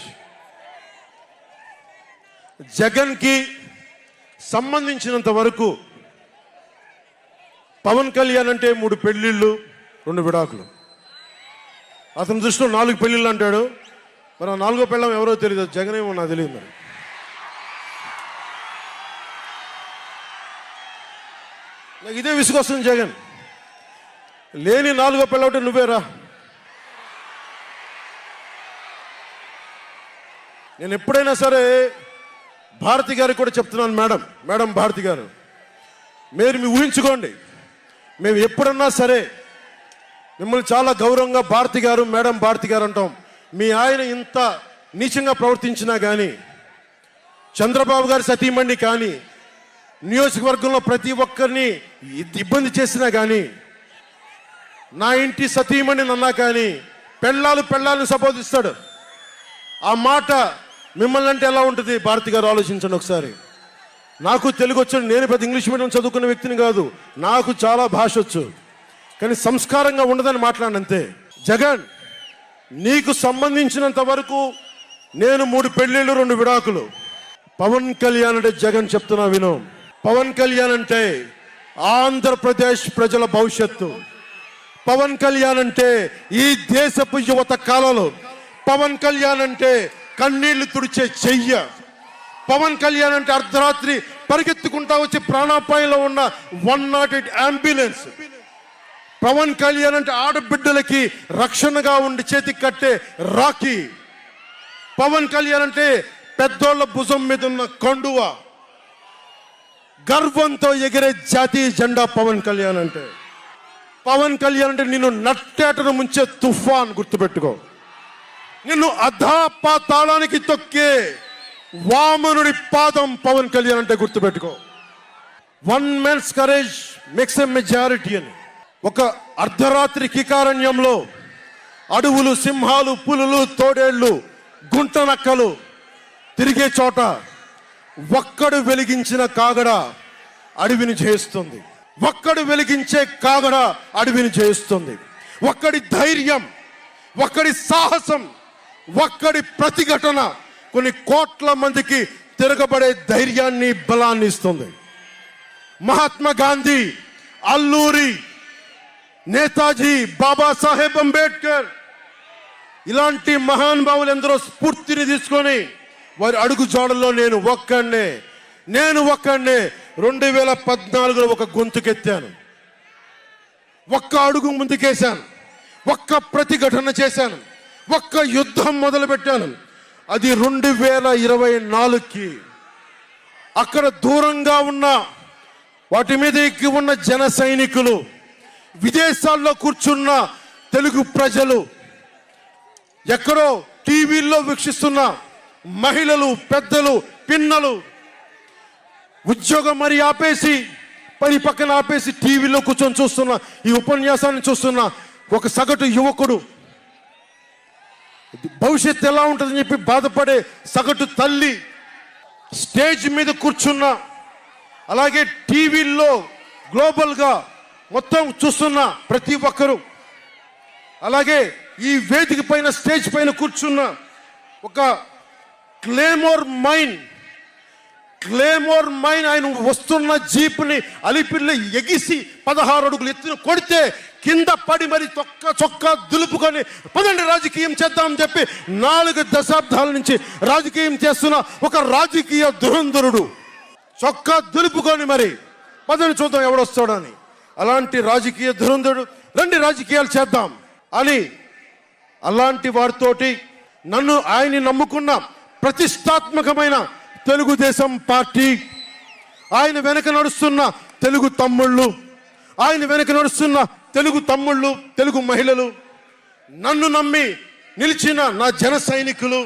జగన్కి సంబంధించినంత వరకు పవన్ కళ్యాణ్ అంటే 3 పెళ్లిళ్ళు 2 విడాకులు. అతని దృష్టిలో 4 పెళ్లిళ్ళు అంటాడు. మరి ఆ 4వ పెళ్ళం ఎవరో తెలియదు, జగన్ ఏమో నాకు తెలియదు. మరి నాకు ఇదే విసుగొస్తుంది. జగన్ లేని 4వ పెళ్ళవుటే నువ్వేరా. నేను ఎప్పుడైనా సరే భారతి గారికి కూడా చెప్తున్నాను, మేడం భారతి గారు, మీరు ఊహించుకోండి, మేము ఎప్పుడన్నా సరే మిమ్మల్ని చాలా గౌరవంగా మేడం భారతి గారు అంటాం. మీ ఆయన ఇంత నీచంగా ప్రవర్తించినా కానీ, చంద్రబాబు గారి సతీమణి కానీ, నియోజకవర్గంలో ప్రతి ఒక్కరిని ఇబ్బంది చేసినా కానీ, నా ఇంటి సతీమణి అన్నా కానీ, పెళ్ళాలను సంబోధిస్తాడు. ఆ మాట మిమ్మల్ని అంటే ఎలా ఉంటుంది భారతి గారు? ఆలోచించండి ఒకసారి. నాకు తెలుగు వచ్చు, నేను పెద్ద ఇంగ్లీష్ మీడియం చదువుకున్న వ్యక్తిని కాదు, నాకు చాలా భాష వచ్చు, కానీ సంస్కారంగా ఉండదని మాట్లాడినంతే. జగన్, నీకు సంబంధించినంత వరకు నేను 3 పెళ్లిళ్ళు 2 విడాకులు. పవన్ కళ్యాణ్ అంటే జగన్ చెప్తున్నా విను, పవన్ కళ్యాణ్ అంటే ఆంధ్రప్రదేశ్ ప్రజల భవిష్యత్తు. పవన్ కళ్యాణ్ అంటే ఈ దేశపు యువత కాలంలో. పవన్ కళ్యాణ్ అంటే కన్నీళ్లు తుడిచే చెయ్య. పవన్ కళ్యాణ్ అంటే అర్ధరాత్రి పరిగెత్తుకుంటా వచ్చి ప్రాణాపాయంలో ఉన్న 108 అంబులెన్స్. పవన్ కళ్యాణ్ అంటే ఆడబిడ్డలకి రక్షణగా ఉండి చేతికి కట్టే రాఖీ. పవన్ కళ్యాణ్ అంటే పెద్దోళ్ల భుజం మీద ఉన్న కండువ, గర్వంతో ఎగిరే జాతీయ జెండా. పవన్ కళ్యాణ్ అంటే నిన్ను నట్టేటను ముంచే తుఫాన్. గుర్తుపెట్టుకో, నిన్ను అధాపాతాళానికి తొక్కే వామనుడి పాదం పవన్ కళ్యాణ్ అంటే. గుర్తుపెట్టుకో, 1 man's courage makes a majority అని. ఒక అర్ధరాత్రి కికారణ్యంలో అడవులు, సింహాలు, పులులు, తోడేళ్లు, గుంటనక్కలు తిరిగే చోట ఒక్కడు వెలిగించిన కాగడ అడవిని జయిస్తుంది. ఒక్కడు వెలిగించే కాగడ అడవిని జయిస్తుంది. ఒక్కడి ధైర్యం, ఒక్కడి సాహసం, ఒక్కడి ప్రతిఘటన కొన్ని కోట్ల మందికి తిరగబడే ధైర్యాన్ని, బలాన్ని ఇస్తుంది. మహాత్మా గాంధీ, అల్లూరి, నేతాజీ, బాబాసాహెబ్ అంబేద్కర్, ఇలాంటి మహానుభావులు ఎందరో స్ఫూర్తిని తీసుకొని వారి అడుగు జాడల్లో నేను ఒక్కడినే 2014లో ఒక గొంతుకెత్తాను, ఒక్క అడుగు ముందుకేశాను, ఒక్క ప్రతిఘటన చేశాను, ఒక్క యుద్ధం మొదలుపెట్టాను. అది 2024కి. అక్కడ దూరంగా ఉన్న వాటి మీద ఎక్కి ఉన్న జన సైనికులు, విదేశాల్లో కూర్చున్న తెలుగు ప్రజలు, ఎక్కడో టీవీల్లో వీక్షిస్తున్న మహిళలు, పెద్దలు, పిన్నలు ఉద్యోగం మరి ఆపేసి పని పక్కన ఆపేసి టీవీలో కూర్చొని చూస్తున్న ఈ ఉపన్యాసాన్ని చూస్తున్న ఒక సగటు యువకుడు, భవిష్యత్తు ఎలా ఉంటుందని చెప్పి బాధపడే సగటు తల్లి, స్టేజ్ మీద కూర్చున్న, అలాగే టీవీల్లో గ్లోబల్గా మొత్తం చూస్తున్న ప్రతి ఒక్కరు, అలాగే ఈ వేదిక పైన స్టేజ్ పైన కూర్చున్న ఒక క్లేమోర్ మైన్ ఆయన వస్తున్న జీప్ని అలిపిల్లి ఎగిసి 16 అడుగులు ఎత్తున కొడితే కింద పడి మరి చొక్కా దులుపుకొని పదండి రాజకీయం చేద్దామని చెప్పి 4 దశాబ్దాల నుంచి రాజకీయం చేస్తున్న ఒక రాజకీయ దురంధరుడు చొక్కా దులుపుకొని మరి పదండి చూద్దాం ఎవడొస్తాడని, అలాంటి రాజకీయ దురంధరుడు రండి రాజకీయాలు చేద్దాం అని అలాంటి వారితోటి ఆయన్ని నమ్ముకున్న ప్రతిష్టాత్మకమైన తెలుగుదేశం పార్టీ, ఆయన వెనక నడుస్తున్న తెలుగు తమ్ముళ్ళు, తెలుగు మహిళలు, నన్ను నమ్మి నిలిచిన నా జన సైనికులు,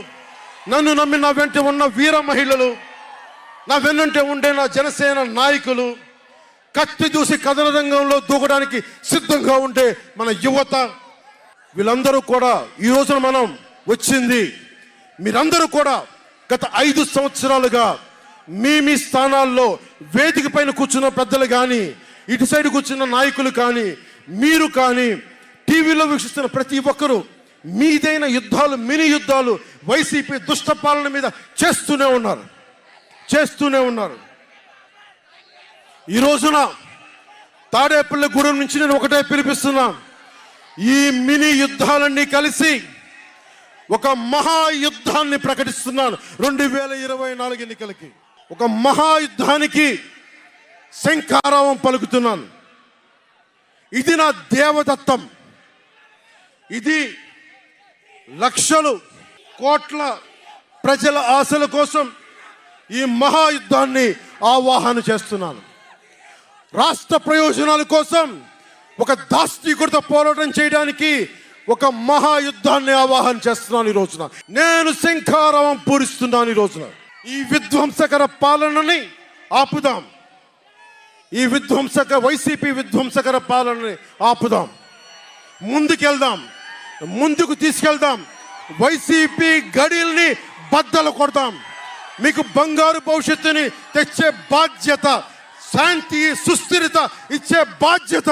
నన్ను నమ్మి నా వెంట ఉన్న వీర మహిళలు, నా వెన్నంటే ఉండే నా జనసేన నాయకులు, కత్తి దూసి కథన రంగంలో దూకడానికి సిద్ధంగా ఉండే మన యువత, వీళ్ళందరూ కూడా ఈ రోజున మనం వచ్చింది. మీరందరూ కూడా గత 5 సంవత్సరాలుగా మీ స్థానాల్లో వేదిక పైన కూర్చున్న పెద్దలు కానీ, ఇటు సైడ్ కూర్చున్న నాయకులు కానీ, మీరు కానీ, టీవీలో వీక్షిస్తున్న ప్రతి ఒక్కరూ మీదైన యుద్ధాలు, మినీ యుద్ధాలు వైసీపీ దుష్ట పాలన మీద చేస్తూనే ఉన్నారు. ఈ రోజున తాడేపల్లిగూడెం నుంచి నేను ఒకటే పిలిపిస్తున్నా, ఈ మినీ యుద్ధాలన్నీ కలిసి ఒక మహాయుద్ధాన్ని ప్రకటిస్తున్నాను. 2024 ఎన్నికలకి ఒక మహాయుద్ధానికి శంఖారావం పలుకుతున్నాను. ఇది నా దేవదత్తం. ఇది లక్షలు కోట్ల ప్రజల ఆశల కోసం ఈ మహాయుద్ధాన్ని ఆవాహన చేస్తున్నాను. రాష్ట్ర ప్రయోజనాల కోసం ఒక దాస్తికుడితో పోరాటం చేయడానికి ఒక మహాయుద్ధాన్ని ఆవాహన చేస్తున్నాను. ఈ రోజున నేను శంఖారావం పూరిస్తున్నాను. ఈ రోజున ఈ విధ్వంసకర పాలనని ఆపుదాం. ఈ వైసీపీ విధ్వంసకర పాలనని ఆపుదాం. ముందుకు తీసుకెళ్దాం. వైసీపీ గడిల్ని బద్దలు కొడదాం. మీకు బంగారు భవిష్యత్తుని తెచ్చే బాధ్యత, శాంతి, సుస్థిరత ఇచ్చే బాధ్యత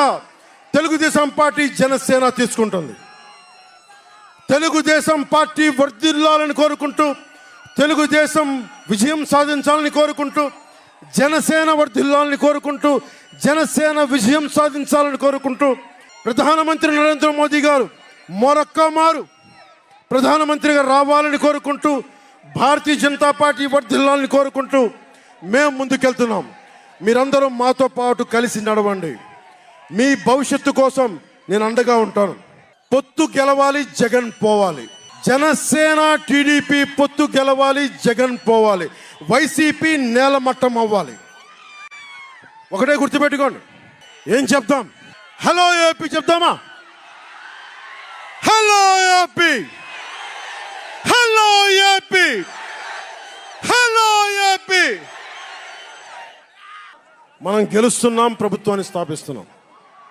తెలుగుదేశం పార్టీ, జనసేన తీసుకుంటుంది. తెలుగుదేశం పార్టీ వర్ధిల్లాలని కోరుకుంటూ, తెలుగుదేశం విజయం సాధించాలని కోరుకుంటూ, జనసేన వర్ధిల్లాలని కోరుకుంటూ, జనసేన విజయం సాధించాలని కోరుకుంటూ, ప్రధానమంత్రి నరేంద్ర మోదీ గారు మరొక్కమారు ప్రధానమంత్రిగా రావాలని కోరుకుంటూ, భారతీయ జనతా పార్టీ వర్ధిల్లాలని కోరుకుంటూ మేము ముందుకెళ్తున్నాం. మీరందరూ మాతో పాటు కలిసి నడవండి. మీ భవిష్యత్తు కోసం నేను అండగా ఉంటాను. పొత్తు గెలవాలి, జగన్ పోవాలి. జనసేన టీడీపీ పొత్తు గెలవాలి, జగన్ పోవాలి. వైసీపీ నేలమట్టం అవ్వాలి. ఒకటే గుర్తుపెట్టుకోండి. ఏం చెప్తాం? హలో ఏపీ చెప్తామా? Hello AP, hello AP, hello AP. మనం గెలుస్తున్నాం, ప్రభుత్వాన్ని స్థాపిస్తున్నాం.